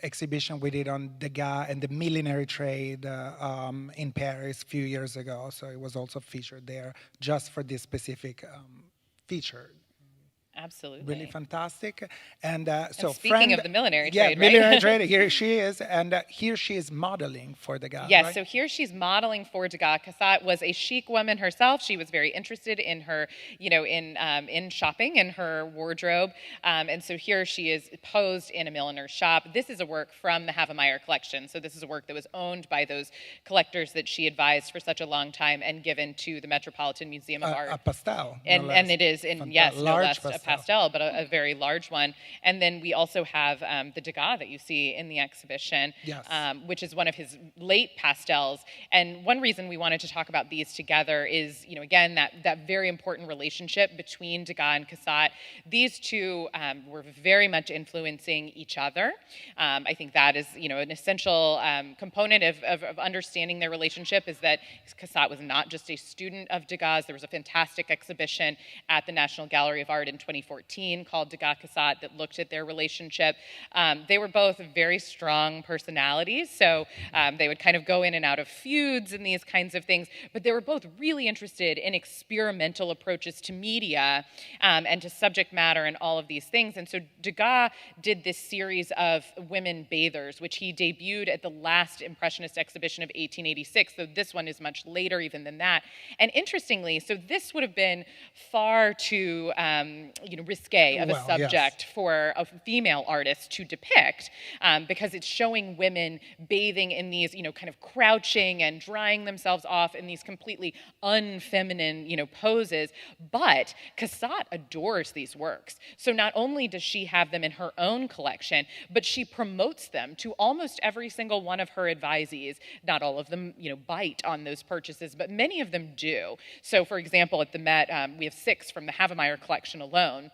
exhibition we did on Degas and the millinery trade in Paris a few years ago. So it was also featured there just for this specific feature.
Absolutely.
Really fantastic. And
speaking of the millinery trade, right?
millinery trade, here she is. And here she is modeling for Degas.
Yes,
right?
so here she's modeling for Degas. Cassot was a chic woman herself. She was very interested in her, in shopping and her wardrobe. And so here she is posed in a milliner's shop. This is a work from the Havemeyer collection. So this is a work that was owned by those collectors that she advised for such a long time and given to the Metropolitan Museum of Art.
A pastel.
And it is, no less, a pastel, but a very large one. And then we also have the Degas that you see in the exhibition,
yes.
Which is one of his late pastels. And one reason we wanted to talk about these together is, again, that very important relationship between Degas and Cassot. These two were very much influencing each other. I think that is, an essential component of understanding their relationship, is that Cassot was not just a student of Degas. There was a fantastic exhibition at the National Gallery of Art in 2014 called Degas Cassot that looked at their relationship. They were both very strong personalities, so they would kind of go in and out of feuds and these kinds of things, but they were both really interested in experimental approaches to media and to subject matter and all of these things. And so Degas did this series of women bathers, which he debuted at the last Impressionist exhibition of 1886, though this one is much later even than that. And interestingly, so this would have been far too risque of a subject for a female artist to depict, because it's showing women bathing in these, kind of crouching and drying themselves off in these completely unfeminine, poses. But Cassot adores these works. So not only does she have them in her own collection, but she promotes them to almost every single one of her advisees. Not all of them, bite on those purchases, but many of them do. So, for example, at the Met, we have 6 from the Havemeyer collection alone,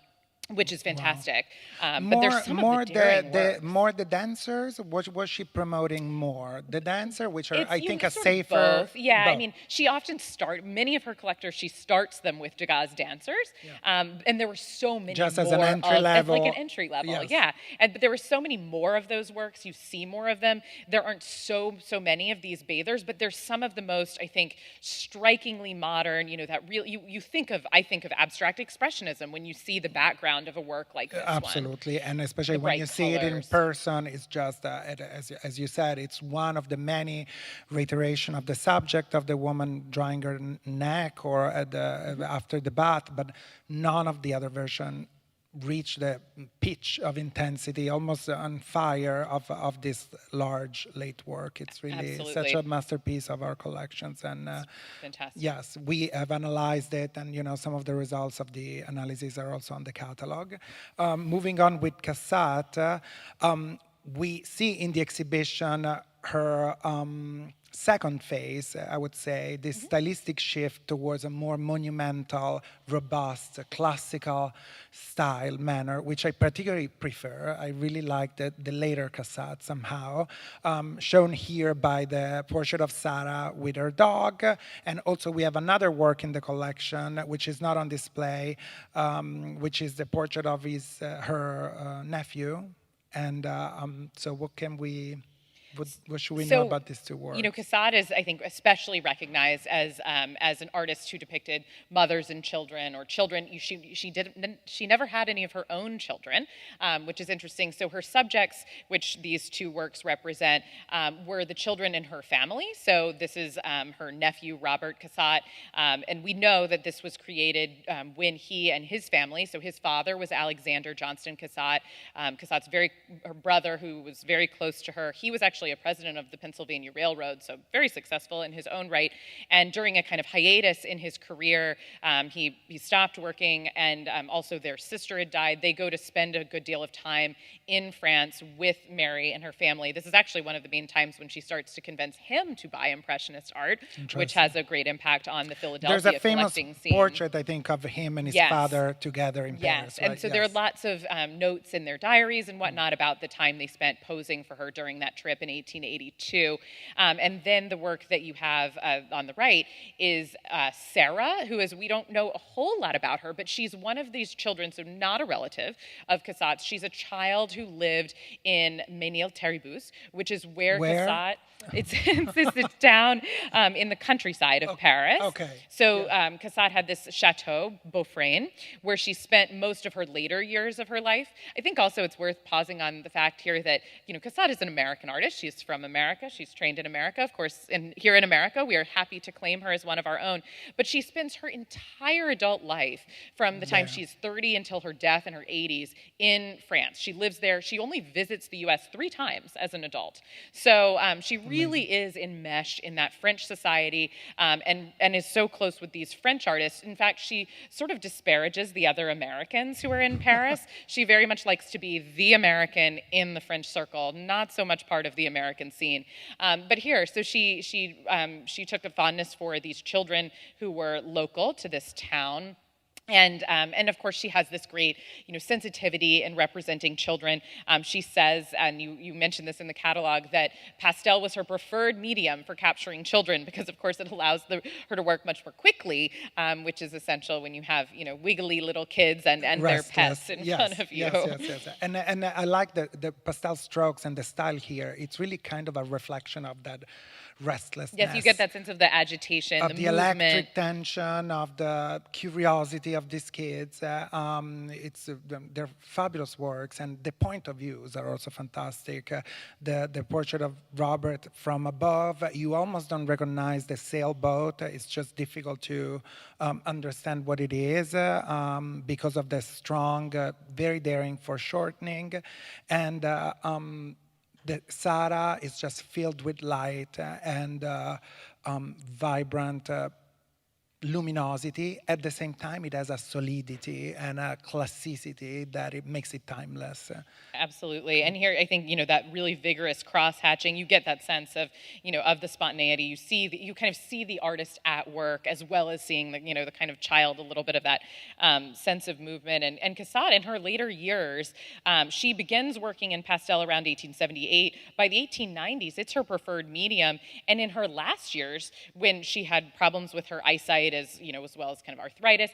which is fantastic. But there's some of the daring works.
More the dancers. Was she promoting more the dancer, which are I think a
sort of
safer.
Both. Yeah,
both.
I mean, she often many of her collectors. She starts them with Degas dancers, and there were so many.
Just
more
as an entry level.
As like an entry level,
yes.
yeah. But there were so many more of those works. You see more of them. There aren't so many of these bathers, but there's some of the most, I think, strikingly modern. That real. I think of abstract expressionism when you see the background of a work like this
Absolutely,
one.
And especially when you see it in person, it's just, as you said, it's one of the many reiteration of the subject of the woman drying her neck or after the bath, but none of the other version reach the pitch of intensity, almost on fire of this large late work. It's really
Absolutely.
such a masterpiece of our collections. And
fantastic.
yes, we have analyzed it, and some of the results of the analysis are also on the catalog. Moving on with Cassat, we see in the exhibition her second phase, I would say, this stylistic shift towards a more monumental, robust, classical style manner, which I particularly prefer. I really like the later Cassat somehow, shown here by the portrait of Sarah with her dog. And also we have another work in the collection, which is not on display, which is the portrait of her nephew. And so what can we... What should we know about these two works?
You know, Cassot is, I think, especially recognized as an artist who depicted mothers and children, or children. She never had any of her own children, which is interesting. So her subjects, which these two works represent, were the children in her family. So this is her nephew Robert Cassot, and we know that this was created when he and his family. So his father was Alexander Johnston Cassot. Cassot's her brother, who was very close to her. He was actually a president of the Pennsylvania Railroad, so very successful in his own right. And during a kind of hiatus in his career, he stopped working, and also their sister had died. They go to spend a good deal of time in France with Mary and her family. This is actually one of the main times when she starts to convince him to buy Impressionist art, which has a great impact on the Philadelphia
There's a famous
collecting scene.
portrait, I think, of him and his father together in Paris.
And
right?
so there are lots of notes in their diaries and whatnot about the time they spent posing for her during that trip in 1882. And then the work that you have on the right is Sarah, who is, we don't know a whole lot about her, but she's one of these children, so not a relative of Cassot's. She's a child who lived in Ménil-Théribus, which is where Cassot... It's a town in the countryside of Paris.
Okay.
So Cassot had this chateau, Beaufrain, where she spent most of her later years of her life. I think also it's worth pausing on the fact here that, you know, Cassot is an American artist. She's from America. She's trained in America. Of course, here in America, we are happy to claim her as one of our own. But she spends her entire adult life, from the time she's 30 until her death in her 80s, in France. She lives there. She only visits the U.S. 3 times as an adult. So she really is enmeshed in that French society, and is so close with these French artists. In fact, she sort of disparages the other Americans who are in Paris. She very much likes to be the American in the French circle, not so much part of the American scene. But here, so she took a fondness for these children who were local to this town. And of course, she has this great, you know, sensitivity in representing children. She says, and you mentioned this in the catalog, that pastel was her preferred medium for capturing children because, of course, it allows her to work much more quickly, which is essential when you have, you know, wiggly little kids and their pets in front of you.
Yes. And I like the pastel strokes and the style here. It's really kind of a reflection of that restlessness.
Yes, you get that sense of the agitation,
of
the
the
movement.
electric tension, of the curiosity of these kids. They're fabulous works, and the point of views are also fantastic. The portrait of Robert from above, you almost don't recognize the sailboat. It's just difficult to understand what it is because of the strong, very daring foreshortening, and the Sarah is just filled with light and vibrant luminosity. At the same time, it has a solidity and a classicity that it makes it timeless.
Absolutely. And here, I think, you know, that really vigorous cross-hatching, you get that sense of, you know, of the spontaneity. You kind of see the artist at work, as well as seeing the, you know, the kind of child, a little bit of that sense of movement. And Cassot, in her later years, she begins working in pastel around 1878. By the 1890s, it's her preferred medium. And in her last years, when she had problems with her eyesight, as you know, as well as kind of arthritis,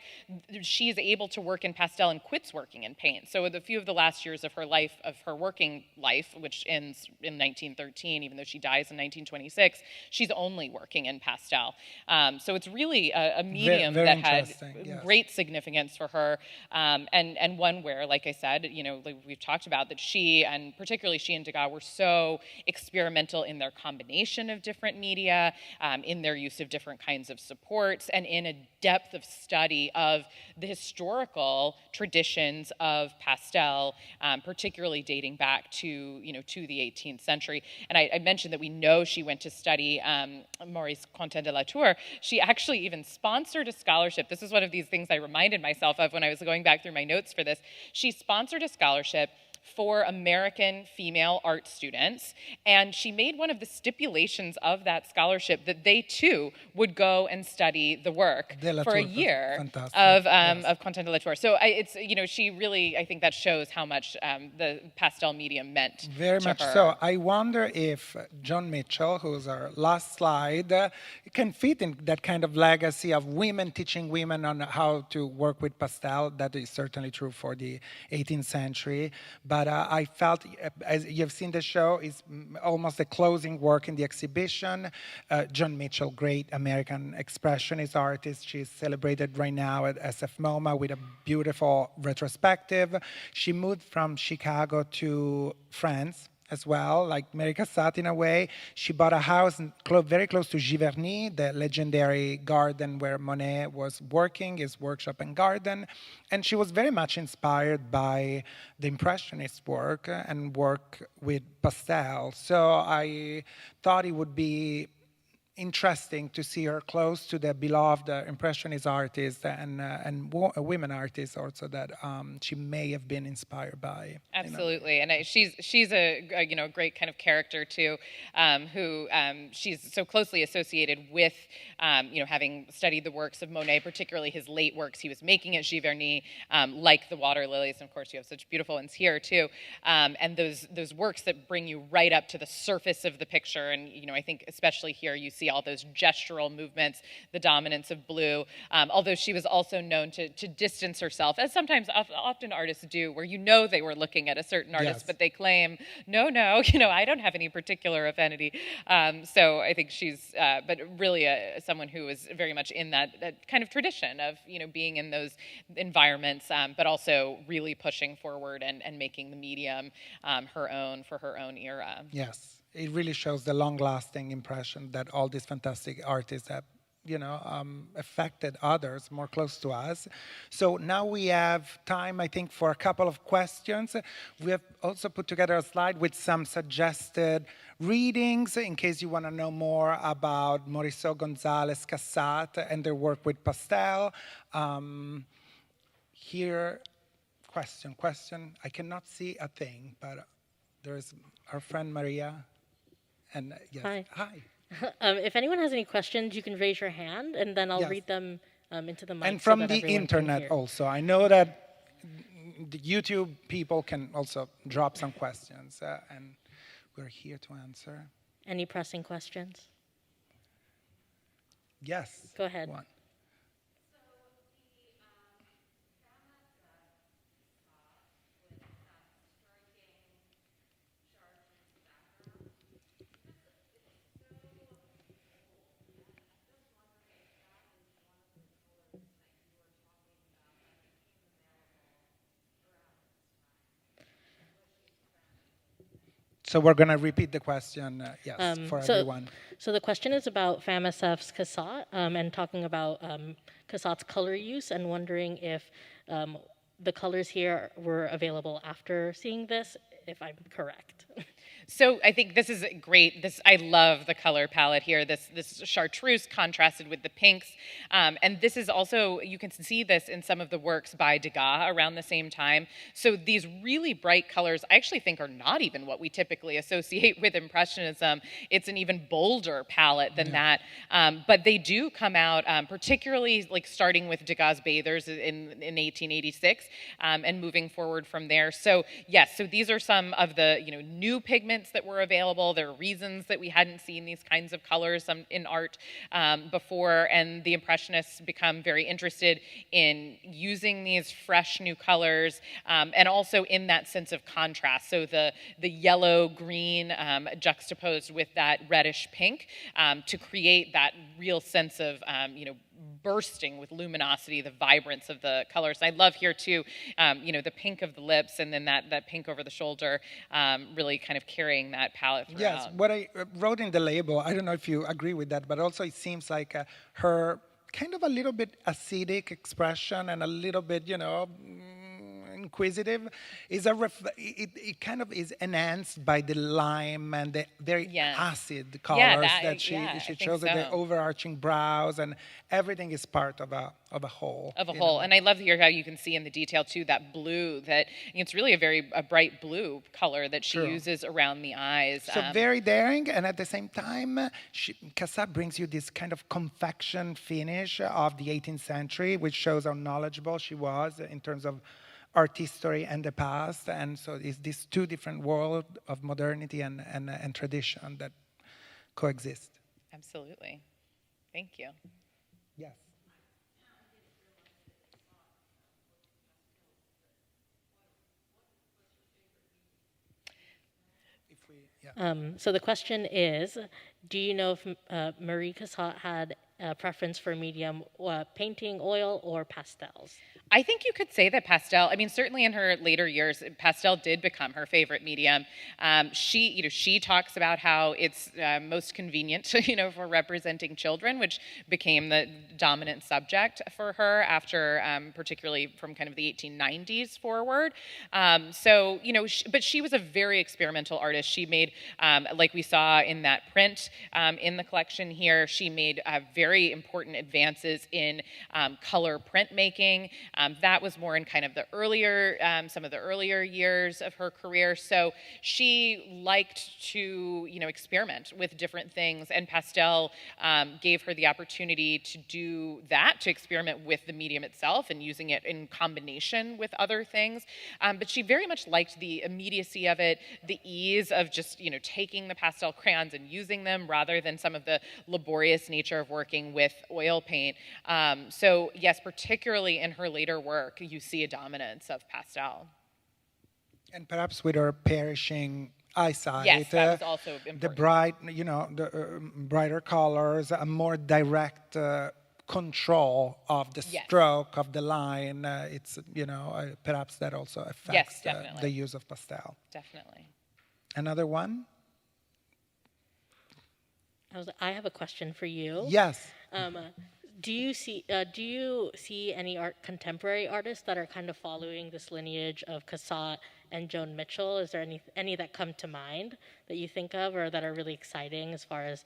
she is able to work in pastel and quits working in paint. So with a few of the last years of her life, of her working life, which ends in 1913, even though she dies in 1926, she's only working in pastel. So it's really a medium
very
that had great significance for her, and one where, like I said, you know, like we've talked about, that she, and particularly she and Degas, were so experimental in their combination of different media, in their use of different kinds of supports, and in a depth of study of the historical traditions of pastel, particularly dating back to, you know, to the 18th century. And I mentioned that we know she went to study Maurice Contin de la Tour. She actually even sponsored a scholarship. This is one of these things I reminded myself of when I was going back through my notes for this. She sponsored a scholarship for American female art students, and she made one of the stipulations of that scholarship that they too would go and study the work for a year of Contin de la Tour. So it's, you know, she really, I think that shows how much the pastel medium meant
very
to
much
her.
so. I wonder if John Mitchell, who's our last slide, can fit in that kind of legacy of women teaching women on how to work with pastel. That is certainly true for the 18th century. but I felt, as you've seen the show, is almost the closing work in the exhibition. John Mitchell, great American expressionist artist. She's celebrated right now at SF MoMA with a beautiful retrospective. She moved from Chicago to France as well, like Mary Cassatt in a way. She bought a house very close to Giverny, the legendary garden where Monet was working, his workshop and garden. And she was very much inspired by the Impressionist work and work with pastel. So I thought it would be interesting to see her close to the beloved Impressionist artists and women artists also that she may have been inspired by.
Absolutely, and she's a great kind of character too, who she's so closely associated with, having studied the works of Monet, particularly his late works he was making at Giverny, like the water lilies. And of course, you have such beautiful ones here too, and those works that bring you right up to the surface of the picture. And I think especially here you see all those gestural movements, the dominance of blue, although she was also known to distance herself, as sometimes often artists do, where they were looking at a certain artist, yes, but they claim, no, I don't have any particular affinity. So I think she's, but really someone who is very much in that kind of tradition of, being in those environments, but also really pushing forward and making the medium her own for her own era.
Yes. It really shows the long-lasting impression that all these fantastic artists have, affected others more close to us. So now we have time, I think, for a couple of questions. We have also put together a slide with some suggested readings in case you want to know more about Morisot, Gonzales, Cassot, and their work with pastel. Here, question. I cannot see a thing, but there's our friend Maria. And yes. Hi.
If anyone has any questions, you can raise your hand, and then I'll read them into the mic.
And from the internet also. I know that the YouTube people can also drop some questions, and we're here to answer.
Any pressing questions?
Yes.
Go ahead.
One. So we're going to repeat the question, for everyone.
So the question is about Famacef's Cassot, and talking about Cassot's color use, and wondering if the colors here were available after seeing this, if I'm correct.
So I think this is great. I love the color palette here. This chartreuse contrasted with the pinks, and this is also, you can see this in some of the works by Degas around the same time. So these really bright colors, I actually think, are not even what we typically associate with Impressionism. It's an even bolder palette than that, but they do come out, particularly like starting with Degas' Bathers in 1886, and moving forward from there. So yes, so these are some of the new pigments that were available. There are reasons that we hadn't seen these kinds of colors in art before, and the Impressionists become very interested in using these fresh new colors, and also in that sense of contrast. So the yellow-green juxtaposed with that reddish pink to create that real sense of bursting with luminosity, the vibrance of the colors. I love here too, the pink of the lips, and then that pink over the shoulder, really kind of carrying that palette throughout.
Yes, what I wrote in the label, I don't know if you agree with that, but also it seems like her kind of a little bit acidic expression and a little bit, inquisitive, is it kind of is enhanced by the lime and the very acid colors that she shows, the overarching brows, and everything is part of a whole.
And I love here how you can see in the detail too that blue, that it's really a bright blue color that she uses around the eyes.
So very daring, and at the same time, Cassat brings you this kind of confection finish of the 18th century, which shows how knowledgeable she was in terms of art history and the past. And so it's these two different worlds of modernity and tradition that coexist.
Absolutely. Thank you.
Yes.
So the question is, do you know if Marie Cassatt had a preference for medium painting, oil, or pastels?
I think you could say that pastel, I mean, certainly in her later years, pastel did become her favorite medium. She talks about how it's most convenient, for representing children, which became the dominant subject for her after, particularly from kind of the 1890s forward. But she was a very experimental artist. She made, like we saw in that print in the collection here, she made very important advances in color printmaking. That was more in kind of the earlier, some of the earlier years of her career. So she liked to, experiment with different things, and pastel gave her the opportunity to do that, to experiment with the medium itself and using it in combination with other things. But she very much liked the immediacy of it, the ease of just, taking the pastel crayons and using them rather than some of the laborious nature of working with oil paint. So yes, particularly in her later work, you see a dominance of pastel.
And perhaps with her perishing eyesight,
yes, that was also important.
The bright, the brighter colors, a more direct control of the stroke of the line. It's perhaps that also affects the use of pastel.
Definitely.
Another one.
I have a question for you.
Yes.
Do you see any contemporary artists that are kind of following this lineage of Cassot and Joan Mitchell? Is there any that come to mind that you think of, or that are really exciting as far as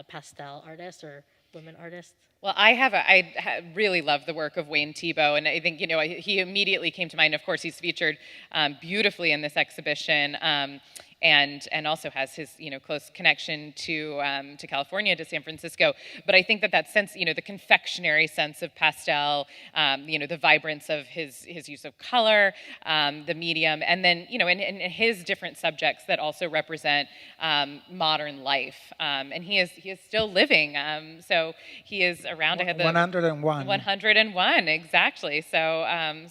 pastel artists or women artists?
Well, I really love the work of Wayne Thiebaud, and I think he immediately came to mind. Of course, he's featured beautifully in this exhibition. And also has his close connection to California, to San Francisco. But I think that sense, the confectionery sense of pastel, the vibrance of his use of color, the medium, and then and his different subjects that also represent modern life. And he is still living, so he is around. I had the
101.
101, exactly. So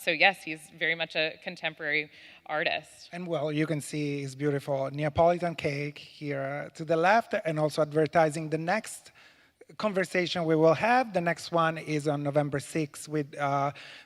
yes, he's very much a contemporary artist.
And well, you can see his beautiful Neapolitan cake here to the left, and also advertising the next conversation we will have. The next one is on November 6th with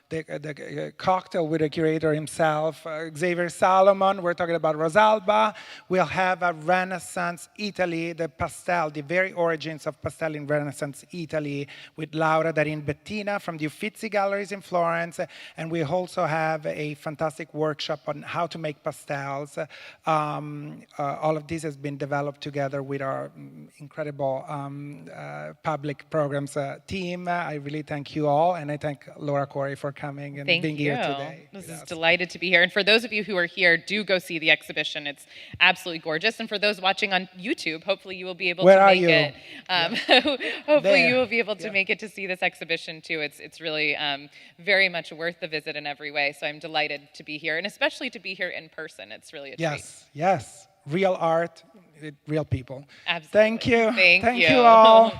the cocktail with the curator himself, Xavier Salomon. We're talking about Rosalba. We'll have a Renaissance Italy, the pastel, the very origins of pastel in Renaissance Italy, with Laura Darin Bettina from the Uffizi Galleries in Florence. And we also have a fantastic workshop on how to make pastels. All of this has been developed together with our incredible public programs team. I really thank you all, and I thank Laura Corey for coming and being here today.
This is delighted to be here. And for those of you who are here, do go see the exhibition. It's absolutely gorgeous. And for those watching on YouTube, hopefully you will be able to make it. Hopefully you will be able to make it to see this exhibition too. It's really very much worth the visit in every way. So I'm delighted to be here, and especially to be here in person. It's really a treat.
Yes. Real art, real people.
Absolutely.
Thank you.
Thank you
all.